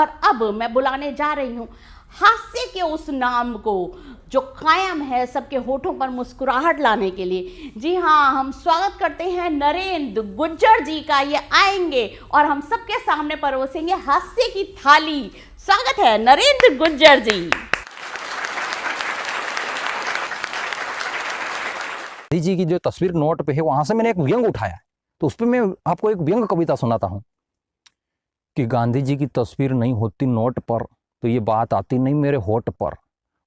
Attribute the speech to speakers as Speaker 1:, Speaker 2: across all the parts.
Speaker 1: और अब मैं बुलाने जा रही हूँ हास्य के उस नाम को जो कायम है सबके होठों पर मुस्कुराहट लाने के लिए। जी हाँ, हम स्वागत करते हैं नरेंद्र गुज्जर जी का। ये आएंगे और हम सबके सामने परोसेंगे हास्य की थाली। स्वागत है नरेंद्र गुज्जर जी।
Speaker 2: गांधी जी की जो तस्वीर नोट पे है वहां से मैंने एक व्यंग उठाया है, तो उस पर मैं आपको एक व्यंग कविता सुनाता हूं कि गांधी जी की तस्वीर नहीं होती नोट पर तो ये बात आती नहीं मेरे होठ पर।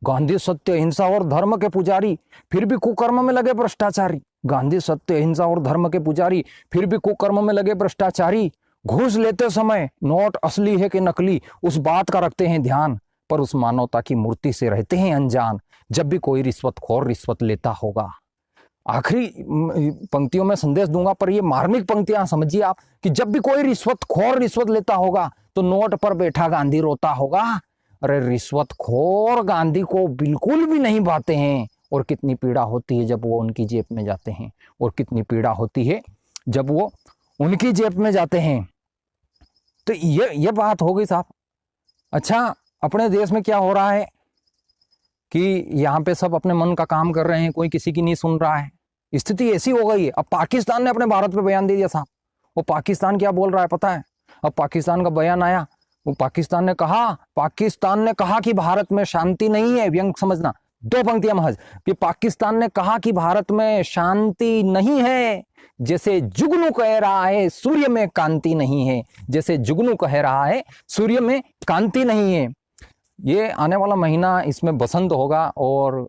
Speaker 2: गांधी सत्य अहिंसा और धर्म के पुजारी फिर भी कुकर्म में लगे भ्रष्टाचारी। गांधी सत्य अहिंसा और धर्म के पुजारी फिर भी कुकर्म में लगे भ्रष्टाचारी। घूस लेते समय नोट असली है कि नकली उस बात का रखते हैं ध्यान, पर उस मानवता की मूर्ति से रहते हैं अनजान। जब भी कोई रिश्वतखोर रिश्वत लेता होगा। आखिरी पंक्तियों में संदेश दूंगा, पर ये मार्मिक पंक्तियां समझिए आप कि जब भी कोई रिश्वतखोर रिश्वत लेता होगा तो नोट पर बैठा गांधी रोता होगा। अरे रिश्वतखोर गांधी को बिल्कुल भी नहीं भाते हैं, और कितनी पीड़ा होती है जब वो उनकी जेब में जाते हैं, और कितनी पीड़ा होती है जब वो उनकी जेब में जाते हैं। तो ये बात हो गई साहब। अच्छा, अपने देश में क्या हो रहा है कि यहाँ पे सब अपने मन का काम कर रहे हैं, कोई किसी की नहीं सुन रहा है। स्थिति ऐसी हो गई है। अब पाकिस्तान ने अपने भारत पे बयान दे दिया साहब। वो पाकिस्तान क्या बोल रहा है पता है? अब पाकिस्तान का बयान आया, वो पाकिस्तान ने कहा कि भारत में शांति नहीं है। व्यंग समझना, 2 पंक्तियां महज कि पाकिस्तान ने कहा कि भारत में शांति नहीं है। जैसे जुगनू कह रहा है सूर्य में कांति नहीं है। जैसे जुगनू कह रहा है सूर्य में कांति नहीं है। ये आने वाला महीना इसमें बसंत होगा और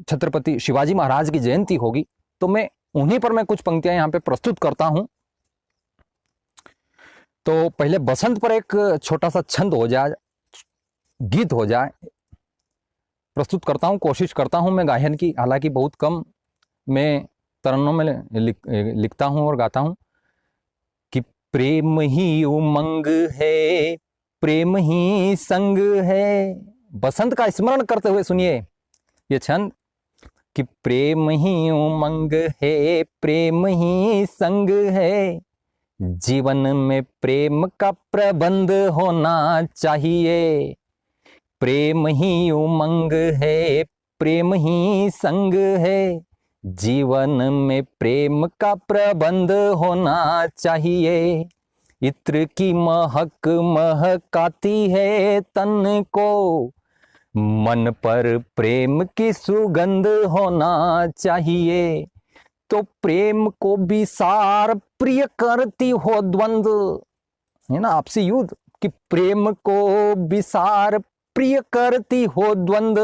Speaker 2: छत्रपति शिवाजी महाराज की जयंती होगी, तो मैं उन्हीं पर मैं कुछ पंक्तियां यहाँ पे प्रस्तुत करता हूं। तो पहले बसंत पर एक छोटा सा छंद हो जाए, गीत हो जाए, प्रस्तुत करता हूं। कोशिश करता हूं मैं गायन की, हालांकि बहुत कम मैं तरन्नुम में लिखता हूं और गाता हूं कि प्रेम ही उमंग है, प्रेम ही संग है। बसंत का स्मरण करते हुए सुनिए ये छंद कि प्रेम ही उमंग है, प्रेम ही संग है। जीवन में प्रेम का प्रबंध होना चाहिए। प्रेम ही उमंग है, प्रेम ही संग है। जीवन में प्रेम का प्रबंध होना चाहिए। इत्र की महक महकाती है तन को, मन पर प्रेम की सुगंध होना चाहिए। तो प्रेम को भी सार प्रिय करती हो द्वंद, है ना, आपसी युद्ध कि प्रेम को विसार प्रिय करती हो द्वंद।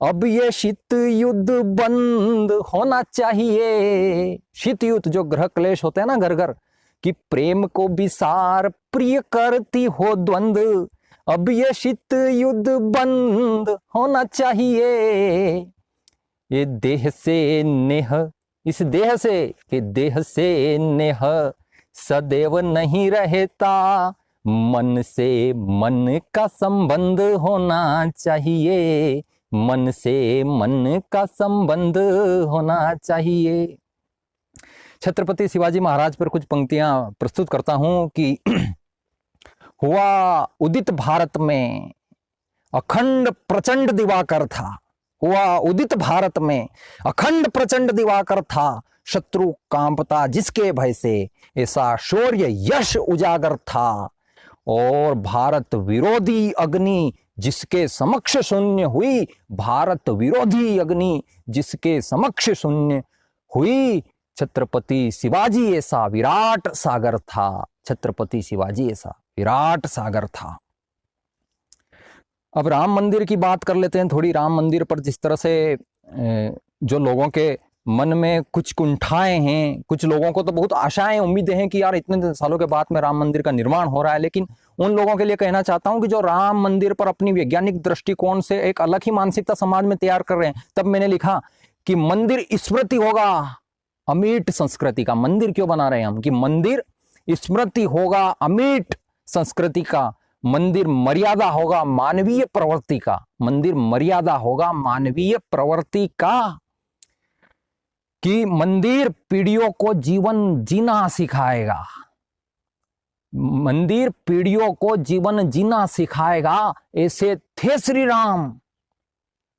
Speaker 2: अब ये शीत युद्ध बंद होना चाहिए। शीत युद्ध जो ग्रह क्लेश होते हैं ना घर घर, कि प्रेम को विसार प्रिय करती हो द्वंद। अब ये शीत युद्ध बंद होना चाहिए। ये देह से नेह, इस देह से, कि देह से नेह सदैव नहीं रहता। मन से मन का संबंध होना चाहिए। मन से मन का संबंध होना चाहिए। छत्रपति शिवाजी महाराज पर कुछ पंक्तियां प्रस्तुत करता हूं कि हुआ उदित भारत में अखंड प्रचंड दिवाकर था। हुआ उदित भारत में अखंड प्रचंड दिवाकर था। शत्रु कांपता जिसके भय से, ऐसा शौर्य यश उजागर था। और भारत विरोधी अग्नि जिसके समक्ष शून्य हुई, भारत विरोधी अग्नि जिसके समक्ष शून्य हुई। छत्रपति शिवाजी ऐसा विराट सागर था। छत्रपति शिवाजी ऐसा विराट सागर था। अब राम मंदिर की बात कर लेते हैं थोड़ी। राम मंदिर पर जिस तरह से जो लोगों के मन में कुछ कुंठाएं हैं, कुछ लोगों को तो बहुत आशाएं उम्मीदें हैं कि यार इतने सालों के बाद में राम मंदिर का निर्माण हो रहा है, लेकिन उन लोगों के लिए कहना चाहता हूं कि जो राम मंदिर पर अपनी वैज्ञानिक दृष्टिकोण से एक अलग ही मानसिकता समाज में तैयार कर रहे हैं, तब मैंने लिखा कि मंदिर स्मृति होगा अमीट संस्कृति का। मंदिर क्यों बना रहे हैं हम? कि मंदिर स्मृति होगा अमीट संस्कृति का। मंदिर मर्यादा होगा मानवीय प्रवृत्ति का। मंदिर मर्यादा होगा मानवीय प्रवृत्ति का। कि मंदिर पीढ़ियों को जीवन जीना सिखाएगा। मंदिर पीढ़ियों को जीवन जीना सिखाएगा। ऐसे थे श्री राम,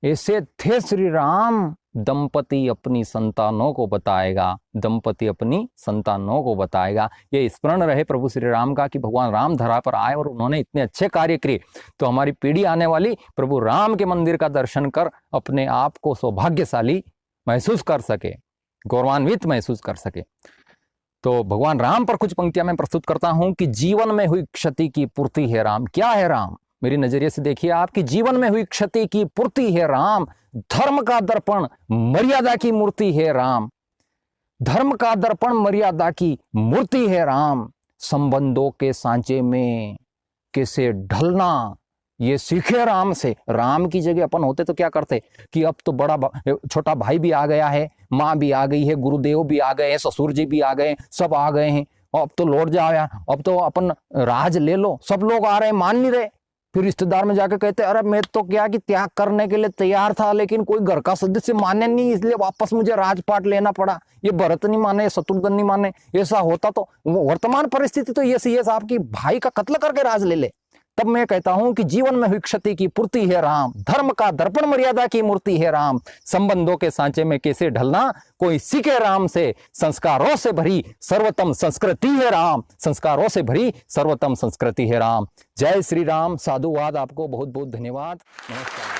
Speaker 2: ऐसे थे श्री राम। दंपति अपनी संतानों को बताएगा, दंपति अपनी संतानों को बताएगा। ये स्मरण रहे प्रभु श्री राम का कि भगवान राम धरा पर आए और उन्होंने इतने अच्छे कार्य किए, तो हमारी पीढ़ी आने वाली प्रभु राम के मंदिर का दर्शन कर अपने आप को सौभाग्यशाली महसूस कर सके, गौरवान्वित महसूस कर सके। तो भगवान राम पर कुछ पंक्तियां मैं प्रस्तुत करता हूं कि जीवन में हुई क्षति की पूर्ति है राम। क्या है राम? मेरी नजरिए से देखिए, आपकी जीवन में हुई क्षति की पूर्ति है राम। धर्म का दर्पण मर्यादा की मूर्ति है राम, धर्म का दर्पण मर्यादा की मूर्ति है राम। संबंधों के सांचे में कैसे ढलना ये सीखे राम से। राम की जगह अपन होते तो क्या करते कि अब तो बड़ा छोटा भाई भी आ गया है, माँ भी आ गई है, गुरुदेव भी आ गए हैं, ससुर जी भी आ गए, सब आ गए हैं, अब तो लौट जाओ यार, अब तो अपन राज ले लो। सब लोग आ रहे हैं, मान नहीं रहे। फिर रिश्तेदार में जाके कहते अरे मैं तो क्या कि त्याग करने के लिए तैयार था, लेकिन कोई घर का सदस्य माने नहीं, इसलिए वापस मुझे राजपाट लेना पड़ा। ये भरत नहीं माने, शत्रुघ्न नहीं माने। ऐसा होता तो वर्तमान परिस्थिति तो ये सी साहब की भाई का कत्ल करके राज ले ले। तब मैं कहता हूं कि जीवन में हुई क्षति की पूर्ति है राम, धर्म का दर्पण मर्यादा की मूर्ति है राम। संबंधों के सांचे में कैसे ढलना कोई सीखे राम से। संस्कारों से भरी सर्वोत्तम संस्कृति है राम, संस्कारों से भरी सर्वोत्तम संस्कृति है राम। जय श्री राम। साधुवाद। आपको बहुत बहुत धन्यवाद। नमस्कार।